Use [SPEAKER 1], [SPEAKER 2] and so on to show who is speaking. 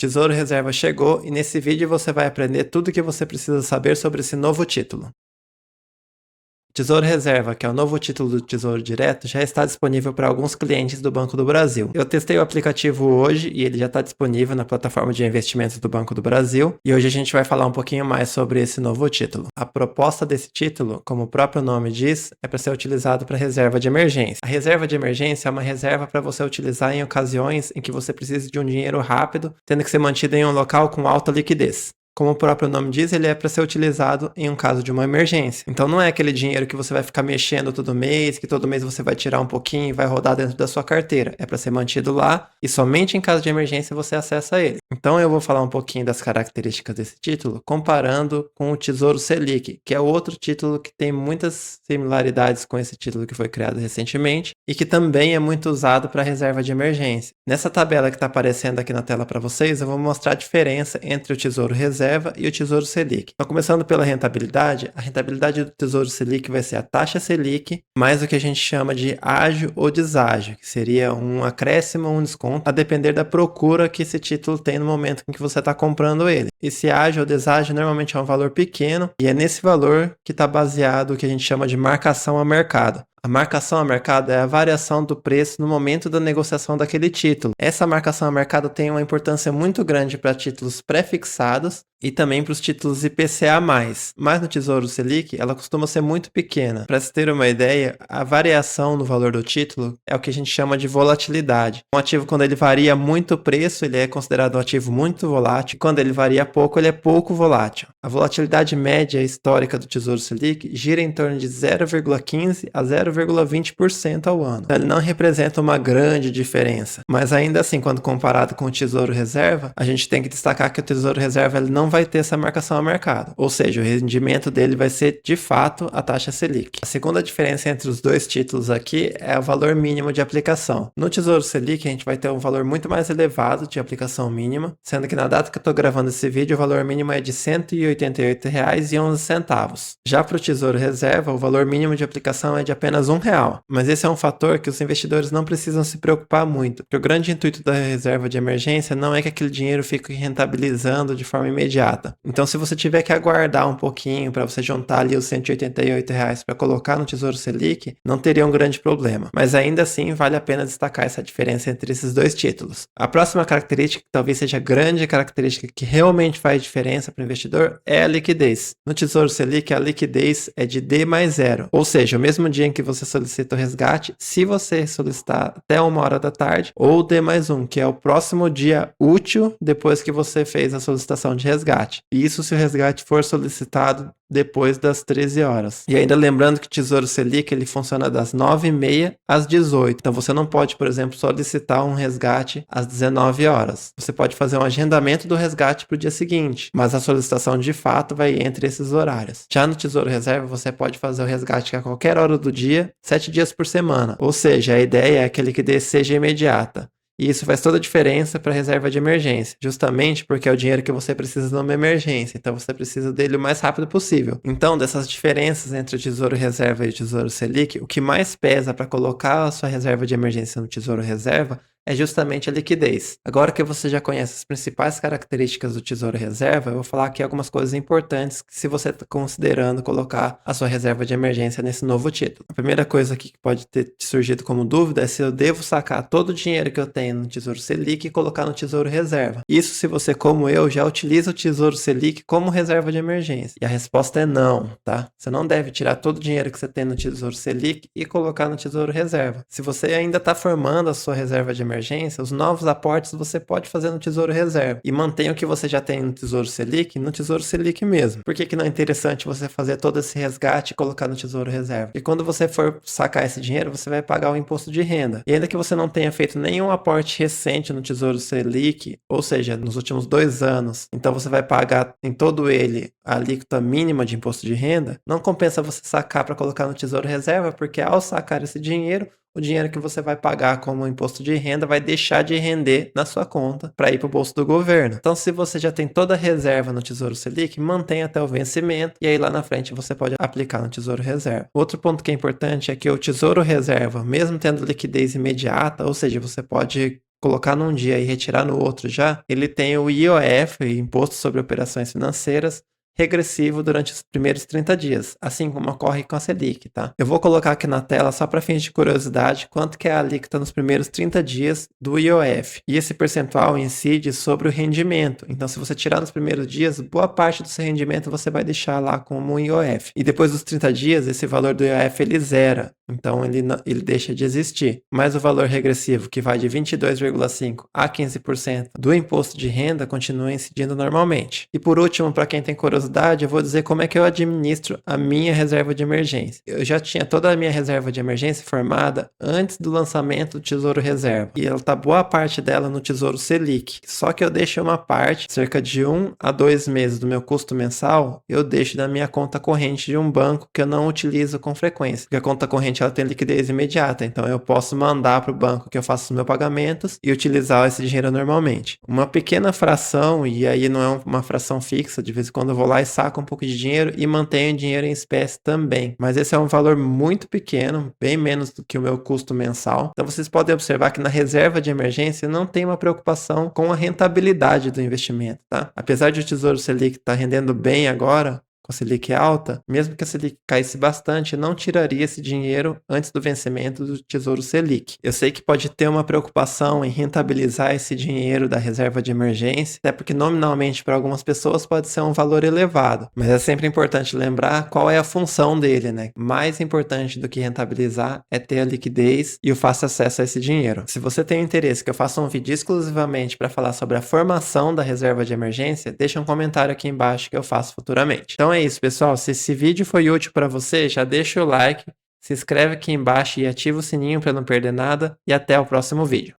[SPEAKER 1] Tesouro Reserva chegou e nesse vídeo você vai aprender tudo o que você precisa saber sobre esse novo título. Tesouro Reserva, que é o novo título do Tesouro Direto, já está disponível para alguns clientes do Banco do Brasil. Eu testei o aplicativo hoje e ele já está disponível na plataforma de investimentos do Banco do Brasil. E hoje a gente vai falar um pouquinho mais sobre esse novo título. A proposta desse título, como o próprio nome diz, é para ser utilizado para reserva de emergência. A reserva de emergência é uma reserva para você utilizar em ocasiões em que você precisa de um dinheiro rápido, tendo que ser mantido em um local com alta liquidez. Como o próprio nome diz, ele é para ser utilizado em um caso de uma emergência. Então não é aquele dinheiro que você vai ficar mexendo todo mês, que todo mês você vai tirar um pouquinho e vai rodar dentro da sua carteira. É para ser mantido lá e somente em caso de emergência você acessa ele. Então eu vou falar um pouquinho das características desse título, comparando com o Tesouro Selic, que é outro título que tem muitas similaridades com esse título que foi criado recentemente e que também é muito usado para reserva de emergência. Nessa tabela que está aparecendo aqui na tela para vocês, eu vou mostrar a diferença entre o Tesouro Reserva e o Tesouro Selic. Então, começando pela rentabilidade, a rentabilidade do Tesouro Selic vai ser a taxa Selic mais o que a gente chama de ágio ou deságio, que seria um acréscimo ou um desconto, a depender da procura que esse título tem no momento em que você está comprando ele. Esse ágio ou deságio normalmente é um valor pequeno e é nesse valor que está baseado o que a gente chama de marcação a mercado. A marcação a mercado é a variação do preço no momento da negociação daquele título. Essa marcação a mercado tem uma importância muito grande para títulos pré-fixados e também para os títulos IPCA+. Mas no Tesouro Selic, ela costuma ser muito pequena. Para se ter uma ideia, a variação no valor do título é o que a gente chama de volatilidade. Um ativo, quando ele varia muito o preço, ele é considerado um ativo muito volátil. Quando ele varia pouco, ele é pouco volátil. A volatilidade média histórica do Tesouro Selic gira em torno de 0,15 a 0,20% ao ano. Ele não representa uma grande diferença. Mas ainda assim, quando comparado com o Tesouro Reserva, a gente tem que destacar que o Tesouro Reserva ele não vai ter essa marcação a mercado. Ou seja, o rendimento dele vai ser, de fato, a taxa Selic. A segunda diferença entre os dois títulos aqui é o valor mínimo de aplicação. No Tesouro Selic, a gente vai ter um valor muito mais elevado de aplicação mínima, sendo que na data que eu estou gravando esse vídeo, o valor mínimo é de R$ 188,11. Já para o Tesouro Reserva, o valor mínimo de aplicação é de apenas R$1. Mas esse é um fator que os investidores não precisam se preocupar muito, porque o grande intuito da reserva de emergência não é que aquele dinheiro fique rentabilizando de forma imediata. Então, se você tiver que aguardar um pouquinho para você juntar ali os R$ 188 para colocar no Tesouro Selic, não teria um grande problema. Mas ainda assim, vale a pena destacar essa diferença entre esses dois títulos. A próxima característica, que talvez seja a grande característica que realmente faz diferença para o investidor, é a liquidez. No Tesouro Selic, a liquidez é de D+0, ou seja, o mesmo dia em que você solicita o resgate, se você solicitar até 1h da tarde, ou D+1, que é o próximo dia útil depois que você fez a solicitação de resgate. Isso se o resgate for solicitado depois das 13 horas. E ainda lembrando que o Tesouro Selic ele funciona das 9h30 às 18h. Então você não pode, por exemplo, solicitar um resgate às 19 horas. Você pode fazer um agendamento do resgate para o dia seguinte, mas a solicitação de fato vai entre esses horários. Já no Tesouro Reserva você pode fazer o resgate a qualquer hora do dia, 7 dias por semana. Ou seja, a ideia é que a liquidez seja imediata. E isso faz toda a diferença para a reserva de emergência, justamente porque é o dinheiro que você precisa numa emergência, então você precisa dele o mais rápido possível. Então, dessas diferenças entre o Tesouro Reserva e o Tesouro Selic, o que mais pesa para colocar a sua reserva de emergência no Tesouro Reserva é justamente a liquidez. Agora que você já conhece as principais características do Tesouro Reserva, eu vou falar aqui algumas coisas importantes que se você está considerando colocar a sua reserva de emergência nesse novo título. A primeira coisa aqui que pode ter surgido como dúvida é se eu devo sacar todo o dinheiro que eu tenho no Tesouro Selic e colocar no Tesouro Reserva. Isso se você, como eu, já utiliza o Tesouro Selic como reserva de emergência. E a resposta é não, tá? Você não deve tirar todo o dinheiro que você tem no Tesouro Selic e colocar no Tesouro Reserva. Se você ainda está formando a sua reserva de emergência, os novos aportes você pode fazer no Tesouro Reserva e mantenha o que você já tem no Tesouro Selic no Tesouro Selic mesmo. Por que não é interessante você fazer todo esse resgate e colocar no Tesouro Reserva? E quando você for sacar esse dinheiro, você vai pagar o imposto de renda. E ainda que você não tenha feito nenhum aporte recente no Tesouro Selic, ou seja, nos últimos 2 anos, então você vai pagar em todo ele a alíquota mínima de imposto de renda, não compensa você sacar para colocar no Tesouro Reserva, porque ao sacar esse dinheiro, o dinheiro que você vai pagar como imposto de renda vai deixar de render na sua conta para ir para o bolso do governo. Então, se você já tem toda a reserva no Tesouro Selic, mantenha até o vencimento e aí lá na frente você pode aplicar no Tesouro Reserva. Outro ponto que é importante é que o Tesouro Reserva, mesmo tendo liquidez imediata, ou seja, você pode colocar num dia e retirar no outro já, ele tem o IOF, Imposto sobre Operações Financeiras, regressivo durante os primeiros 30 dias, assim como ocorre com a Selic, tá? Eu vou colocar aqui na tela, só para fins de curiosidade, quanto que é a alíquota nos primeiros 30 dias do IOF. E esse percentual incide sobre o rendimento. Então, se você tirar nos primeiros dias, boa parte do seu rendimento você vai deixar lá como IOF. E depois dos 30 dias, esse valor do IOF ele zera. Então, ele deixa de existir. Mas o valor regressivo, que vai de 22,5% a 15% do imposto de renda, continua incidindo normalmente. E por último, para quem tem curiosidade, eu vou dizer como é que eu administro a minha reserva de emergência. Eu já tinha toda a minha reserva de emergência formada antes do lançamento do Tesouro Reserva. E ela tá boa parte dela no Tesouro Selic. Só que eu deixo uma parte, cerca de 1 a 2 meses do meu custo mensal, eu deixo na minha conta corrente de um banco que eu não utilizo com frequência. Porque a conta corrente ela tem liquidez imediata, então eu posso mandar para o banco que eu faço os meus pagamentos e utilizar esse dinheiro normalmente. Uma pequena fração, e aí não é uma fração fixa, de vez em quando eu vou lá e saco um pouco de dinheiro e mantenho dinheiro em espécie também. Mas esse é um valor muito pequeno, bem menos do que o meu custo mensal. Então vocês podem observar que na reserva de emergência não tem uma preocupação com a rentabilidade do investimento, tá? Apesar de o Tesouro Selic estar rendendo bem agora, com a Selic alta, mesmo que a Selic caísse bastante, não tiraria esse dinheiro antes do vencimento do Tesouro Selic. Eu sei que pode ter uma preocupação em rentabilizar esse dinheiro da reserva de emergência, até porque nominalmente para algumas pessoas pode ser um valor elevado, mas é sempre importante lembrar qual é a função dele, né? Mais importante do que rentabilizar é ter a liquidez e o fácil acesso a esse dinheiro. Se você tem interesse que eu faça um vídeo exclusivamente para falar sobre a formação da reserva de emergência, deixa um comentário aqui embaixo que eu faço futuramente. Então é isso, pessoal. Se esse vídeo foi útil para você, já deixa o like, se inscreve aqui embaixo e ativa o sininho para não perder nada. E até o próximo vídeo.